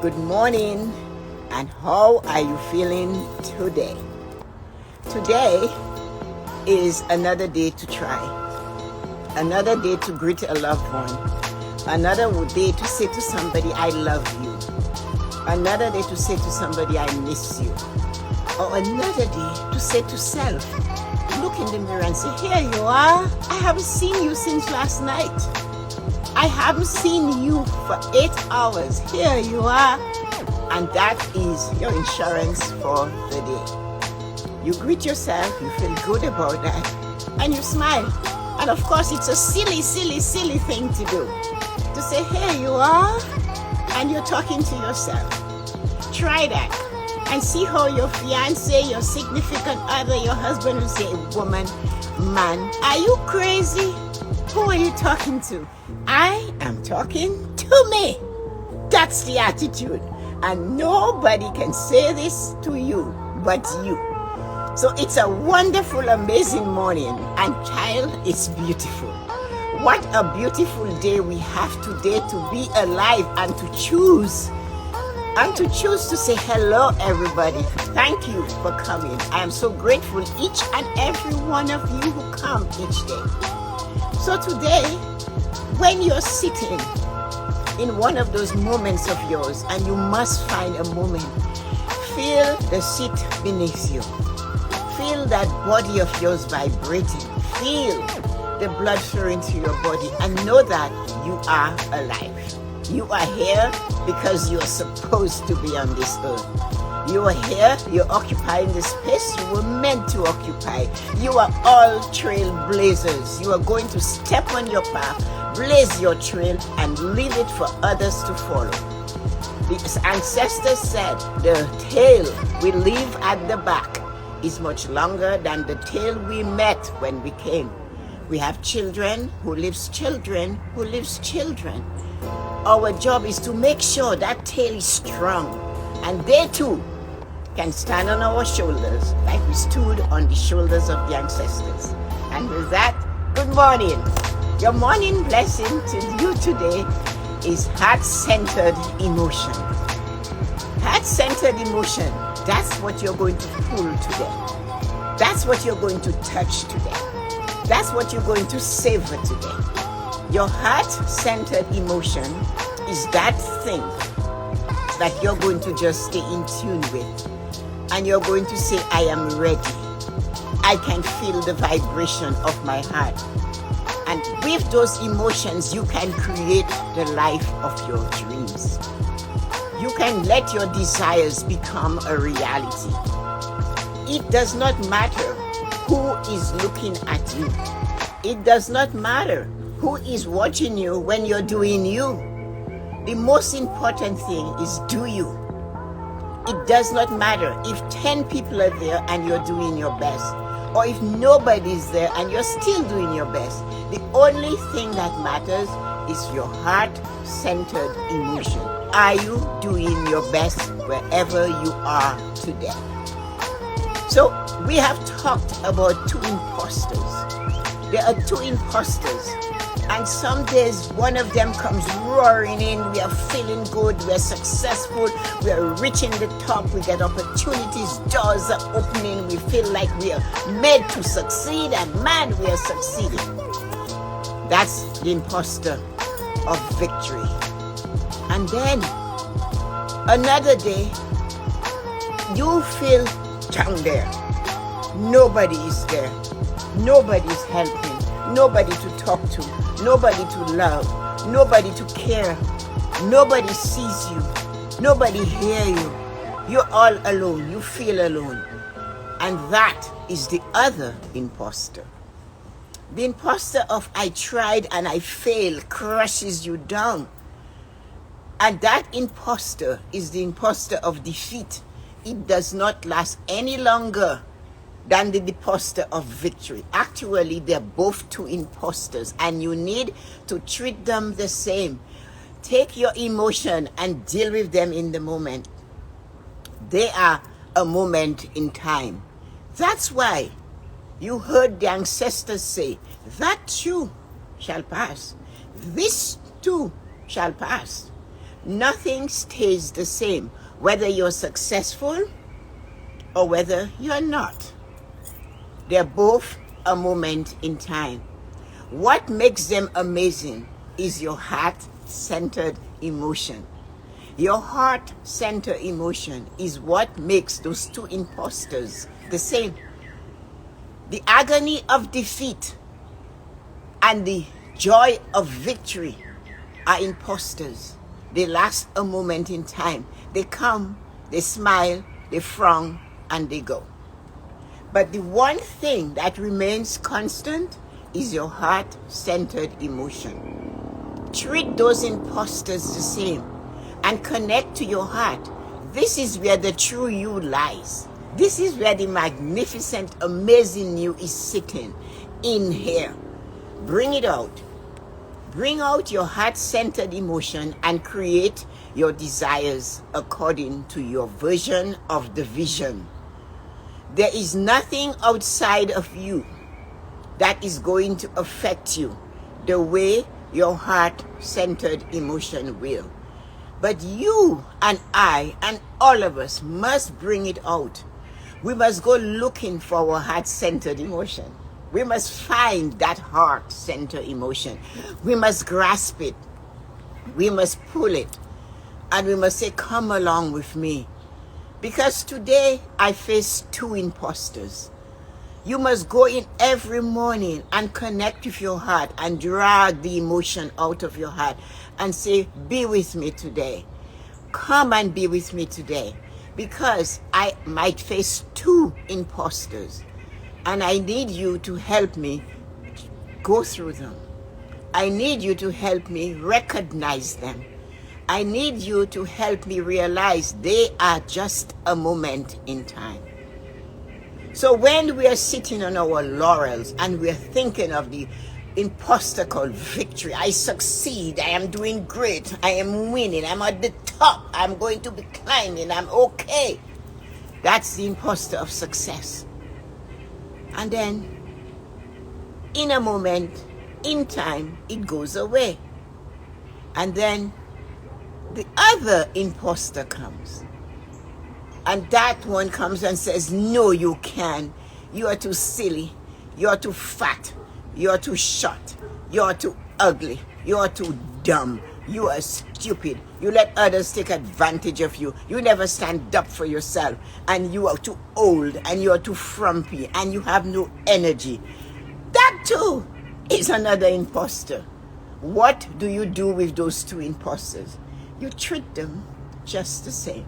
Good morning, and how are you feeling today? Today is another day to try, another day to greet a loved one, another day to say to somebody, I love you, another day to say to somebody, I miss you, or another day to say to self, look in the mirror and say, here you are, I haven't seen you since last night. I haven't seen you for 8 hours. Here you are. And that is your insurance for the day. You greet yourself, you feel good about that, and you smile. And of course, it's a silly thing to do. To say, here you are, and you're talking to yourself. Try that and see how your fiancé, your significant other, your husband will say, woman, man, are you crazy? Who are you talking to? I am talking to me. That's the attitude. And nobody can say this to you but you. So it's a wonderful, amazing morning. And child, it's beautiful. What a beautiful day we have today to be alive and to choose. And to choose to say hello, everybody. Thank you for coming. I am so grateful, each and every one of you who come each day. So today, when you're sitting in one of those moments of yours, and you must find a moment, feel the seat beneath you. Feel that body of yours vibrating. Feel the blood flowing through your body, and know that you are alive. You are here because you are supposed to be on this earth. You are here, you're occupying the space you were meant to occupy. You are all trailblazers. You are going to step on your path, blaze your trail, and leave it for others to follow. The ancestors said the tail we leave at the back is much longer than the tail we met when we came. We have children who lives children who lives children. Our job is to make sure that tail is strong, and they too can stand on our shoulders like we stood on the shoulders of the ancestors. And with that, good morning. Your morning blessing to you today is heart-centered emotion. Heart-centered emotion, that's what you're going to pull today. That's what you're going to touch today. That's what you're going to savor today. Your heart-centered emotion is that thing that you're going to just stay in tune with. And you're going to say, I am ready. I can feel the vibration of my heart. And with those emotions, you can create the life of your dreams. You can let your desires become a reality. It does not matter who is looking at you. It does not matter who is watching you when you're doing you. The most important thing is do you. It does not matter if 10 people are there and you're doing your best, or if nobody's there and you're still doing your best. The only thing that matters is your heart-centered emotion. Are you doing your best wherever you are today? So we have talked about two imposters. There are two imposters. And some days one of them comes roaring in, we are feeling good, we are successful, we are reaching the top, we get opportunities, doors are opening, we feel like we are made to succeed, and man, we are succeeding. That's the imposter of victory. And then another day, you feel down there. Nobody is there. Nobody is helping. Nobody to talk to. Nobody to love, nobody to care, nobody sees you, nobody hears you. You're all alone, you feel alone. And that is the other imposter. The imposter of I tried and I failed crushes you down. And that imposter is the imposter of defeat. It does not last any longer than the imposter of victory. Actually, they're both two imposters, and you need to treat them the same. Take your emotion and deal with them in the moment. They are a moment in time. That's why you heard the ancestors say, that too shall pass. This too shall pass. Nothing stays the same, whether you're successful or whether you're not. They're both a moment in time. What makes them amazing is your heart-centered emotion. Your heart-centered emotion is what makes those two imposters the same. The agony of defeat and the joy of victory are imposters. They last a moment in time. They come, they smile, they frown, and they go. But the one thing that remains constant is your heart-centered emotion. Treat those imposters the same and connect to your heart. This is where the true you lies. This is where the magnificent, amazing you is sitting in here. Bring it out. Bring out your heart-centered emotion and create your desires according to your version of the vision. There is nothing outside of you that is going to affect you the way your heart-centered emotion will. But you and I and all of us must bring it out. We must go looking for our heart-centered emotion. We must find that heart-centered emotion. We must grasp it. We must pull it. And we must say, come along with me. Because today I face two imposters. You must go in every morning and connect with your heart and drag the emotion out of your heart and say, be with me today. Come and be with me today. Because I might face two imposters. And I need you to help me go through them. I need you to help me recognize them. I need you to help me realize they are just a moment in time. So when we are sitting on our laurels and we are thinking of the imposter called victory, I succeed, I am doing great, I am winning, I'm at the top, I'm going to be climbing, I'm okay. That's the imposter of success. And then, in a moment, in time, it goes away. And then, the other imposter comes. And that one comes and says, no, you can't. You are too silly. You are too fat. You are too short. You are too ugly. You are too dumb. You are stupid. You let others take advantage of you. You never stand up for yourself. And you are too old. And you are too frumpy. And you have no energy. That too is another imposter. What do you do with those two imposters? You treat them just the same.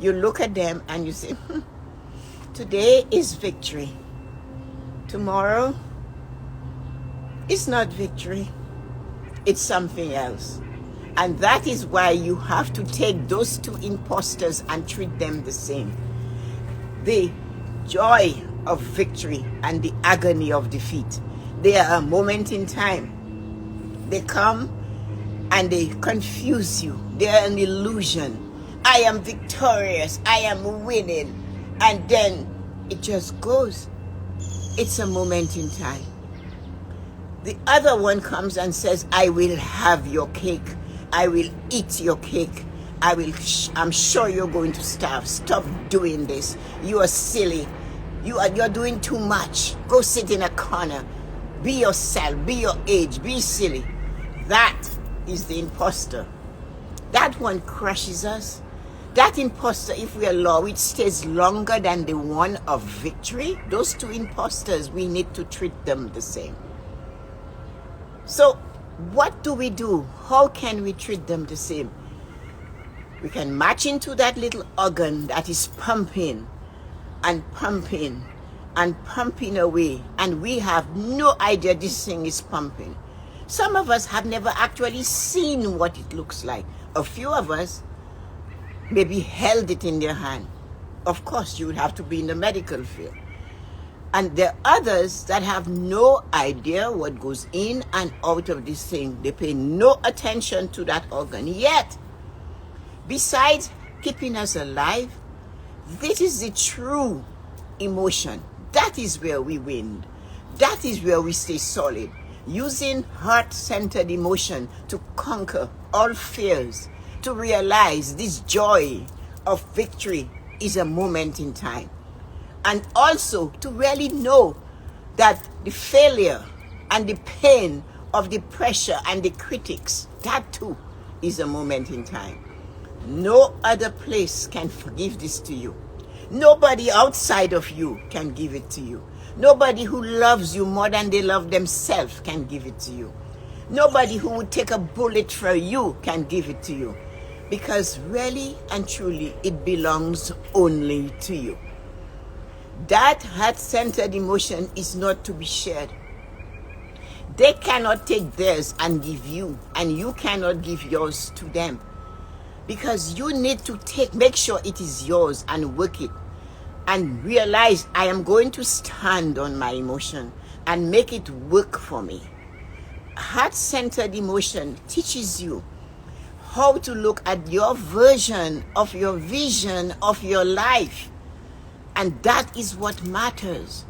You look at them and you say, today is victory. Tomorrow, it's not victory. It's something else. And that is why you have to take those two imposters and treat them the same. The joy of victory and the agony of defeat. They are a moment in time. They come and they confuse you. They are an illusion. I am victorious. I am winning. And then it just goes. It's a moment in time. The other one comes and says, I will have your cake. I will eat your cake. I'm sure you're going to starve. Stop doing this. You are silly. You're doing too much. Go sit in a corner. Be yourself. Be your age. Be silly. That is the imposter. That one crushes us. That imposter, if we allow it, stays longer than the one of victory. Those two imposters, we need to treat them the same. So, what do we do? How can we treat them the same? We can march into that little organ that is pumping and pumping and pumping away, and we have no idea this thing is pumping. Some of us have never actually seen what it looks like. A few of us maybe held it in their hand. Of course, you would have to be in the medical field. And there are others that have no idea what goes in and out of this thing. They pay no attention to that organ. Yet, besides keeping us alive, this is the true emotion. That is where we win. That is where we stay solid. Using heart-centered emotion to conquer all fears, to realize this joy of victory is a moment in time. And also to really know that the failure and the pain of the pressure and the critics, that too is a moment in time. No other place can give this to you. Nobody outside of you can give it to you. Nobody who loves you more than they love themselves can give it to you. Nobody who would take a bullet for you can give it to you. Because really and truly, it belongs only to you. That heart-centered emotion is not to be shared. They cannot take theirs and give you, and you cannot give yours to them. Because you need to make sure it is yours and work it. And realize I am going to stand on my emotion and make it work for me. Heart-centered emotion teaches you how to look at your version of your vision of your life. And that is what matters.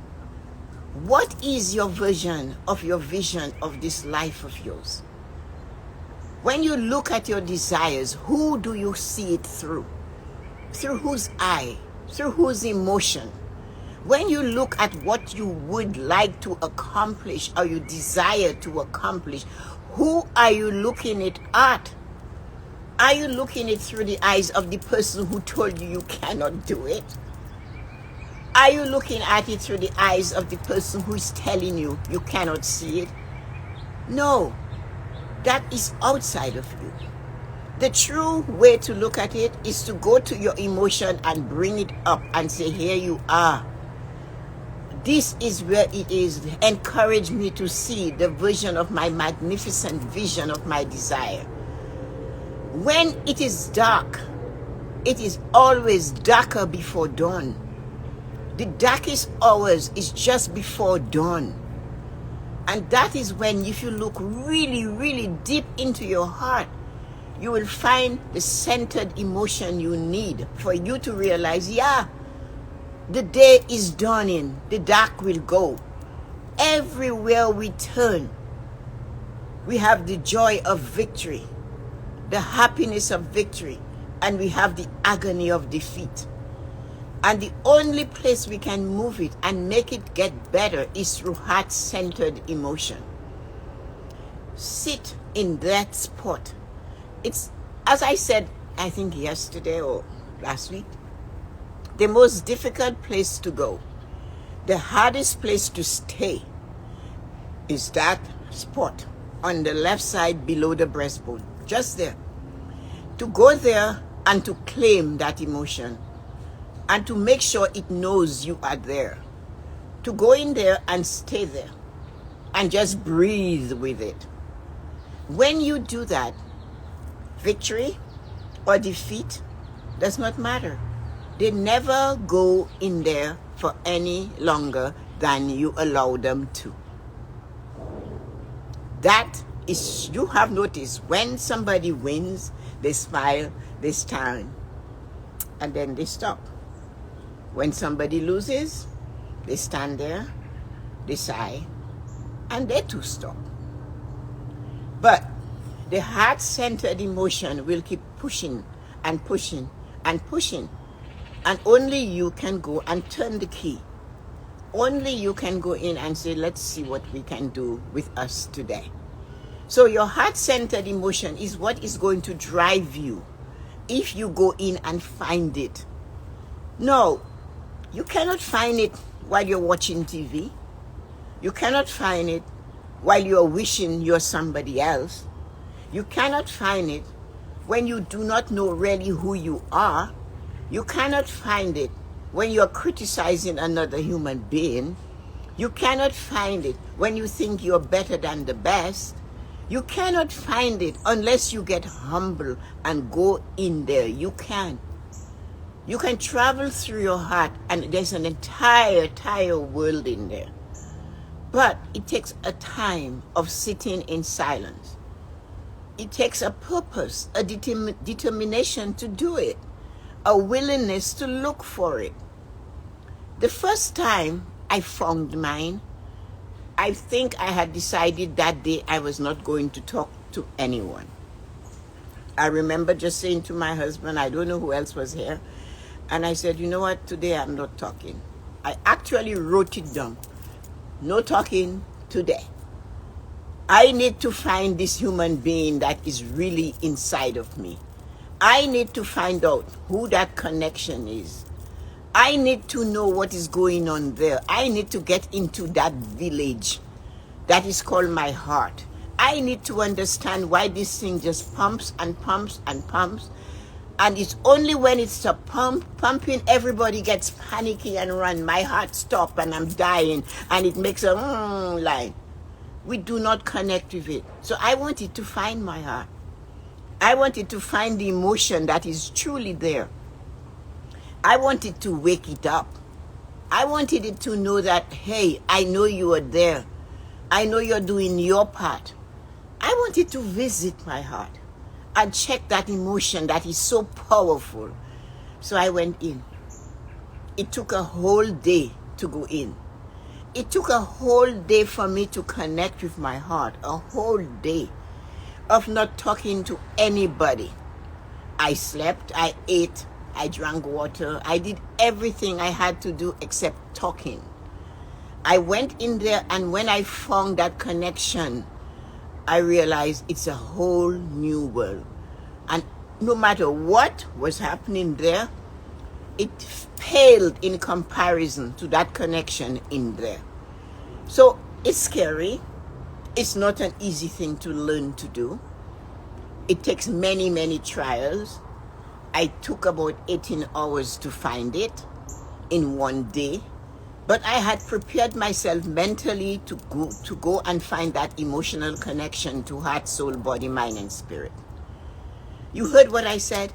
What is your version of your vision of this life of yours? When you look at your desires, who do you see it through? Through whose eye? Through whose emotion? When you look at what you would like to accomplish or you desire to accomplish, who are you looking it at? Are you looking it through the eyes of the person who told you you cannot do it? Are you looking at it through the eyes of the person who is telling you you cannot see it? No, that is outside of you. The true way to look at it is to go to your emotion and bring it up and say, here you are. This is where it is. Encourage me to see the vision of my magnificent vision of my desire. When it is dark, it is always darker before dawn. The darkest hours is just before dawn. And that is when, if you look really, really deep into your heart, you will find the centered emotion you need for you to realize, yeah, the day is dawning, the dark will go. Everywhere we turn, we have the joy of victory, the happiness of victory, and we have the agony of defeat. And the only place we can move it and make it get better is through heart-centered emotion. Sit in that spot. It's, as I said, I think yesterday or last week, the most difficult place to go, the hardest place to stay is that spot on the left side below the breastbone, just there. To go there and to claim that emotion and to make sure it knows you are there. To go in there and stay there and just breathe with it. When you do that, victory or defeat does not matter. They never go in there for any longer than you allow them to. That is, you have noticed, when somebody wins, they smile, they stand, and then they stop. When somebody loses, they stand there, they sigh, and they too stop. But the heart-centered emotion will keep pushing and pushing and pushing. And only you can go and turn the key. Only you can go in and say, let's see what we can do with us today. So your heart-centered emotion is what is going to drive you if you go in and find it. No, you cannot find it while you're watching TV. You cannot find it while you're wishing you're somebody else. You cannot find it when you do not know really who you are. You cannot find it when you're criticizing another human being. You cannot find it when you think you're better than the best. You cannot find it unless you get humble and go in there. You can. You can travel through your heart and there's an entire world in there. But it takes a time of sitting in silence. It takes a purpose, a determination to do it, a willingness to look for it. The first time I found mine, I think I had decided that day I was not going to talk to anyone. I remember just saying to my husband, I don't know who else was here, and I said, you know what, today I'm not talking. I actually wrote it down. No talking today. I need to find this human being that is really inside of me. I need to find out who that connection is. I need to know what is going on there. I need to get into that village that is called my heart. I need to understand why this thing just pumps and pumps and pumps. And it's only when it's a pumping, everybody gets panicky and run. My heart stops and I'm dying. And it makes a line. We do not connect with it. So I wanted to find my heart. I wanted to find the emotion that is truly there. I wanted to wake it up. I wanted it to know that, hey, I know you are there. I know you're doing your part. I wanted to visit my heart and check that emotion that is so powerful. So I went in. It took a whole day to go in. It took a whole day for me to connect with my heart. A whole day of not talking to anybody. I slept, I ate, I drank water. I did everything I had to do except talking. I went in there, and when I found that connection, I realized it's a whole new world. And no matter what was happening there, it paled in comparison to that connection in there. So it's scary. It's not an easy thing to learn to do. It takes many, many trials. I took about 18 hours to find it in one day. But I had prepared myself mentally to go and find that emotional connection to heart, soul, body, mind, and spirit. You heard what I said?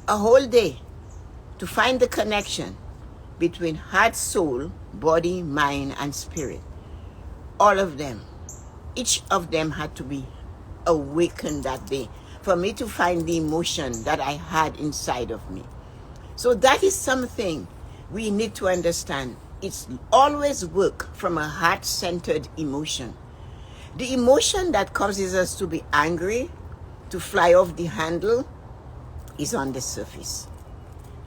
A whole day to find the connection between heart, soul, body, mind, and spirit. All of them. Each of them had to be awakened that day for me to find the emotion that I had inside of me. So that is something we need to understand. It's always work from a heart-centered emotion. The emotion that causes us to be angry, to fly off the handle, is on the surface.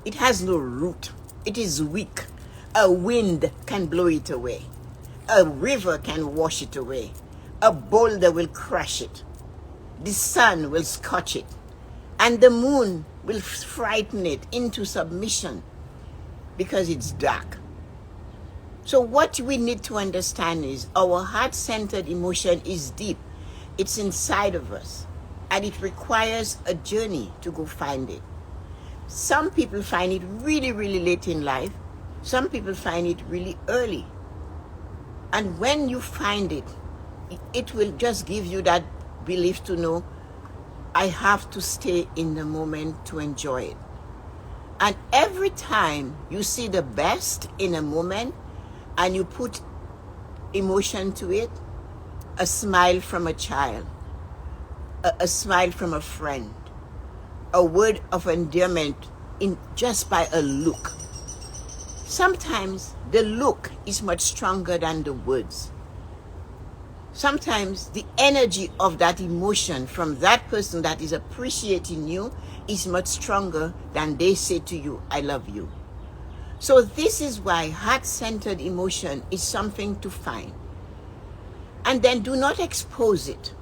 It has no root. It is weak. A wind can blow it away. A river can wash it away. A boulder will crush it. The sun will scorch it. And the moon will frighten it into submission because it's dark. So what we need to understand is our heart-centered emotion is deep. It's inside of us. And it requires a journey to go find it. Some people find it really, really late in life. Some people find it really early. And when you find it, it will just give you that belief to know, I have to stay in the moment to enjoy it. And every time you see the best in a moment and you put emotion to it, a smile from a child, a smile from a friend, a word of endearment just by a look. Sometimes the look is much stronger than the words. Sometimes the energy of that emotion from that person that is appreciating you is much stronger than they say to you, I love you. So this is why heart-centered emotion is something to find. And then do not expose it.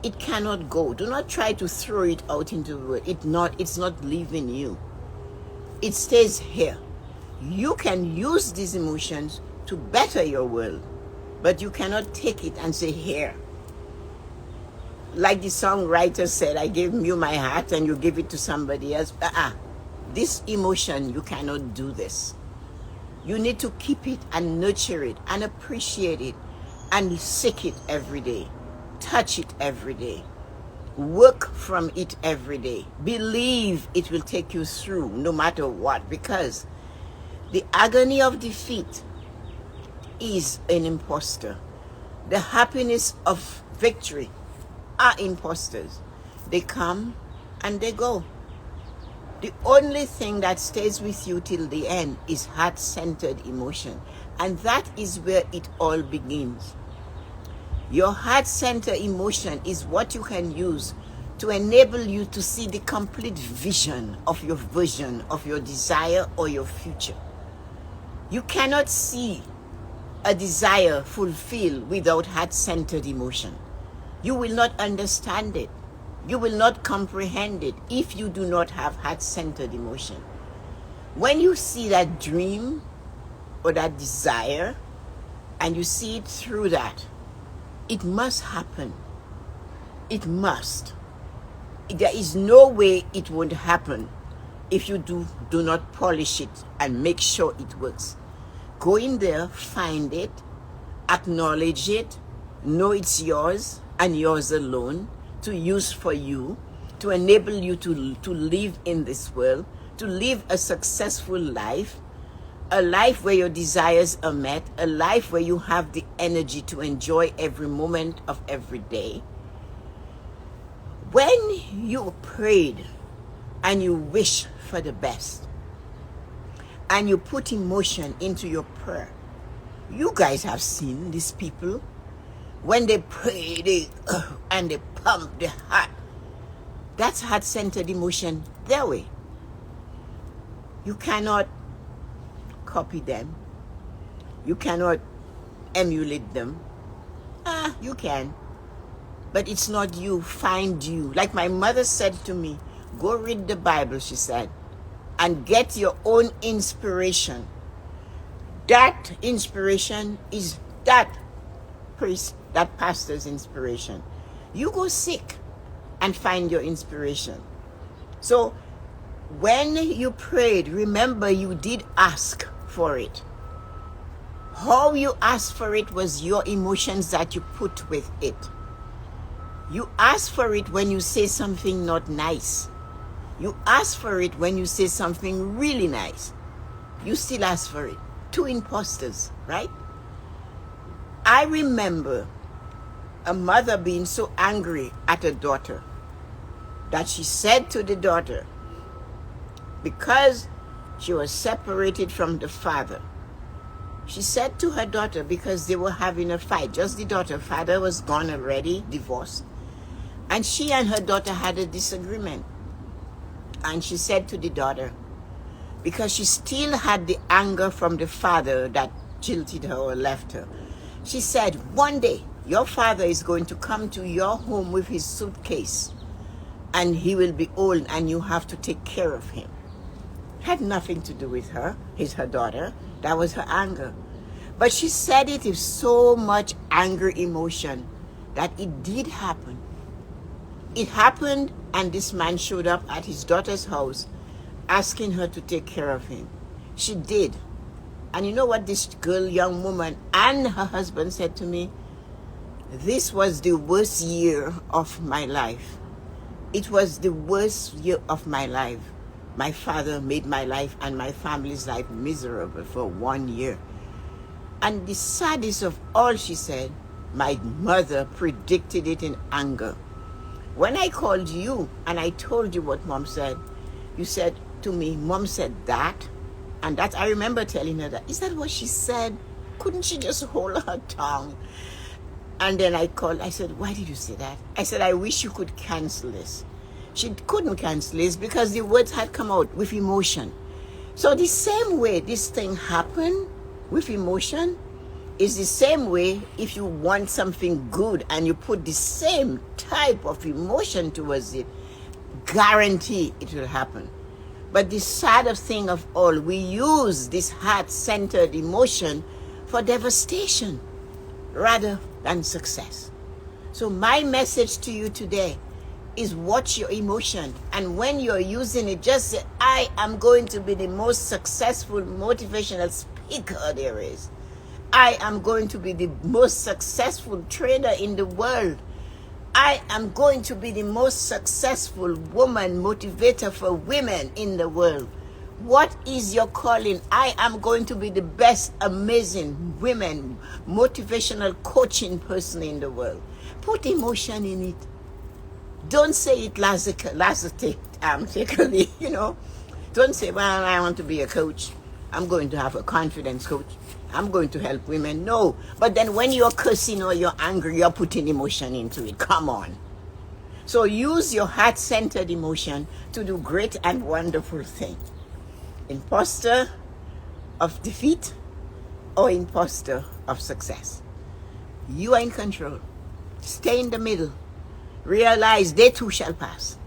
It cannot go. Do not try to throw it out into the world. It's not leaving you. It stays here. You can use these emotions to better your world, but you cannot take it and say, here. Like the songwriter said, I gave you my heart and you give it to somebody else. This emotion, you cannot do this. You need to keep it and nurture it and appreciate it and seek it every day. Touch it every day. Work from it every day. Believe it will take you through no matter what, because the agony of defeat is an imposter. The happiness of victory are imposters. They come and they go. The only thing that stays with you till the end is heart-centered emotion. And that is where it all begins. Your heart-centered emotion is what you can use to enable you to see the complete vision of your desire or your future. You cannot see a desire fulfilled without heart-centered emotion. You will not understand it. You will not comprehend it if you do not have heart-centered emotion. When you see that dream or that desire and you see it through that, it must happen. It must. There is no way it won't happen if you do not polish it and make sure it works. Go in there, find it, acknowledge it, know it's yours and yours alone, to use for you, to enable you to live in this world, to live a successful life, a life where your desires are met, a life where you have the energy to enjoy every moment of every day. When you prayed and you wish for the best and you put emotion into your prayer, you guys have seen these people. When they pray, and they pump their heart. That's heart-centered emotion their way. You cannot copy them. You cannot emulate them. You can. But it's not you. Find you. Like my mother said to me, go read the Bible, she said, and get your own inspiration. That inspiration is that priest, that pastor's inspiration. You go seek and find your inspiration. So when you prayed, remember you did ask for it. How you asked for it was your emotions that you put with it. You ask for it when you say something not nice. You ask for it when you say something really nice. You still ask for it. Two imposters, right? I remember a mother being so angry at her daughter that she said to the daughter, because she was separated from the father, she said to her daughter, because they were having a fight, just the daughter, father was gone already, divorced, and she and her daughter had a disagreement. And she said to the daughter, because she still had the anger from the father that jilted her or left her, she said, one day your father is going to come to your home with his suitcase and he will be old and you have to take care of him. It had nothing to do with her, her daughter. That was her anger. But she said it with so much anger emotion that it did happen. It happened, and this man showed up at his daughter's house asking her to take care of him. She did. And you know what this girl, young woman, and her husband said to me? This was the worst year of my life. It was the worst year of my life. My father made my life and my family's life miserable for 1 year. And the saddest of all, she said, my mother predicted it in anger. When I called you and I told you what mom said, you said to me, mom said that, and that, I remember telling her that. Is that what she said? Couldn't she just hold her tongue? And then I called, I said, why did you say that? I said, I wish you could cancel this. She couldn't cancel this because the words had come out with emotion. So the same way this thing happened with emotion is the same way if you want something good and you put the same type of emotion towards it, guarantee it will happen. But the saddest thing of all, we use this heart-centered emotion for devastation rather than success. So my message to you today is watch your emotion, and when you're using it, just say, I am going to be the most successful motivational speaker there is. I am going to be the most successful trader in the world. I am going to be the most successful woman motivator for women in the world. What is your calling? I am going to be the best amazing women motivational coaching person in the world. Put emotion in it. Don't say it laissez-faire, you know. Don't say, well, I want to be a coach. I'm going to have a confidence coach. I'm going to help women. No. But then when you're cursing or you're angry, you're putting emotion into it. Come on. So use your heart-centered emotion to do great and wonderful things. Imposter of defeat or imposter of success. You are in control. Stay in the middle. Realize they too shall pass.